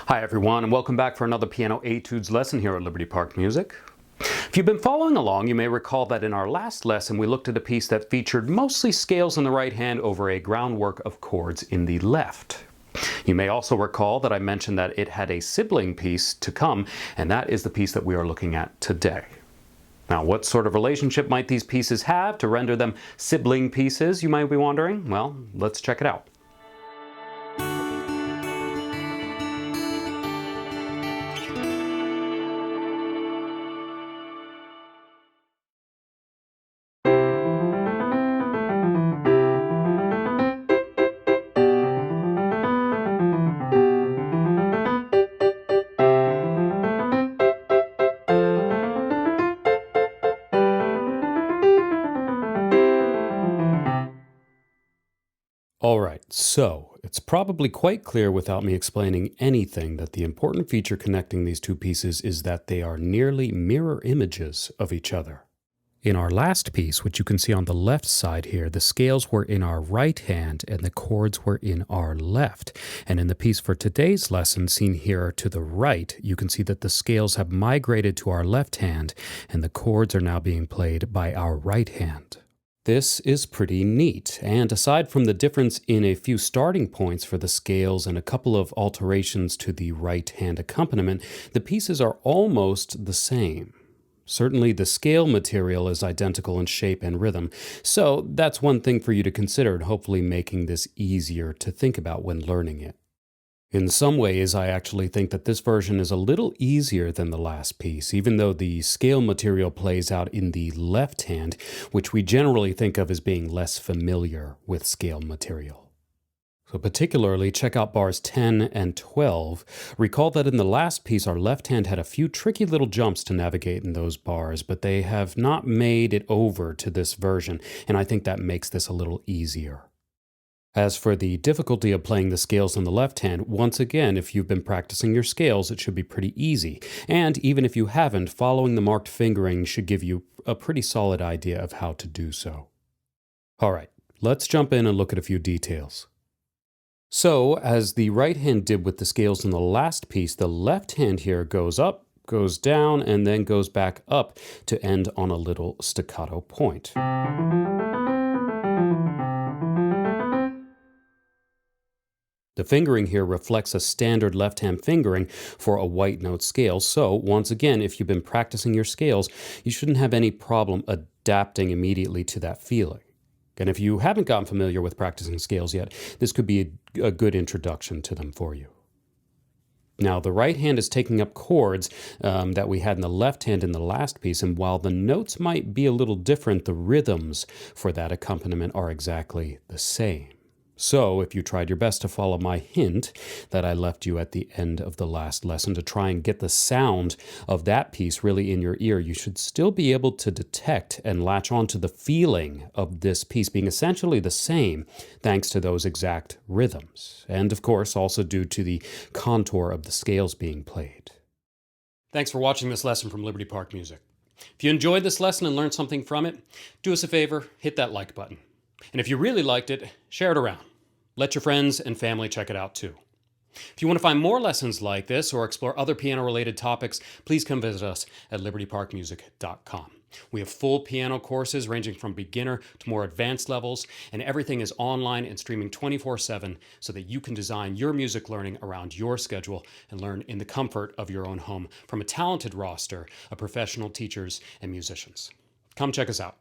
Hi everyone, and welcome back for another piano etudes lesson here at Liberty Park Music. If you've been following along, you may recall that in our last lesson we looked at a piece that featured mostly scales in the right hand over a groundwork of chords in the left. You may also recall that I mentioned that it had a sibling piece to come, and that is the piece that we are looking at today. Now, what sort of relationship might these pieces have to render them sibling pieces, you might be wondering? Well, let's check it out. Alright, so it's probably quite clear without me explaining anything that the important feature connecting these two pieces is that they are nearly mirror images of each other. In our last piece, which you can see on the left side here, the scales were in our right hand and the chords were in our left. And in the piece for today's lesson, seen here to the right, you can see that the scales have migrated to our left hand and the chords are now being played by our right hand. This is pretty neat, and aside from the difference in a few starting points for the scales and a couple of alterations to the right hand accompaniment, the pieces are almost the same. Certainly the scale material is identical in shape and rhythm, so that's one thing for you to consider and hopefully making this easier to think about when learning it. In some ways, I actually think that this version is a little easier than the last piece, even though the scale material plays out in the left hand, which we generally think of as being less familiar with scale material. So particularly, check out bars 10 and 12. Recall that in the last piece, our left hand had a few tricky little jumps to navigate in those bars, but they have not made it over to this version, and I think that makes this a little easier. As for the difficulty of playing the scales in the left hand, once again, if you've been practicing your scales, it should be pretty easy. And even if you haven't, following the marked fingering should give you a pretty solid idea of how to do so. Alright, let's jump in and look at a few details. So, as the right hand did with the scales in the last piece, the left hand here goes up, goes down, and then goes back up to end on a little staccato point. The fingering here reflects a standard left-hand fingering for a white note scale, so once again, if you've been practicing your scales, you shouldn't have any problem adapting immediately to that feeling. And if you haven't gotten familiar with practicing scales yet, this could be a good introduction to them for you. Now, the right hand is taking up chords that we had in the left hand in the last piece, and while the notes might be a little different, the rhythms for that accompaniment are exactly the same. So, if you tried your best to follow my hint that I left you at the end of the last lesson to try and get the sound of that piece really in your ear, you should still be able to detect and latch onto the feeling of this piece being essentially the same thanks to those exact rhythms, and of course also due to the contour of the scales being played. Thanks for watching this lesson from Liberty Park Music. If you enjoyed this lesson and learned something from it, do us a favor, hit that like button. And if you really liked it, share it around. Let your friends and family check it out too. If you want to find more lessons like this or explore other piano-related topics, please come visit us at libertyparkmusic.com. We have full piano courses ranging from beginner to more advanced levels, and everything is online and streaming 24/7 so that you can design your music learning around your schedule and learn in the comfort of your own home from a talented roster of professional teachers and musicians. Come check us out.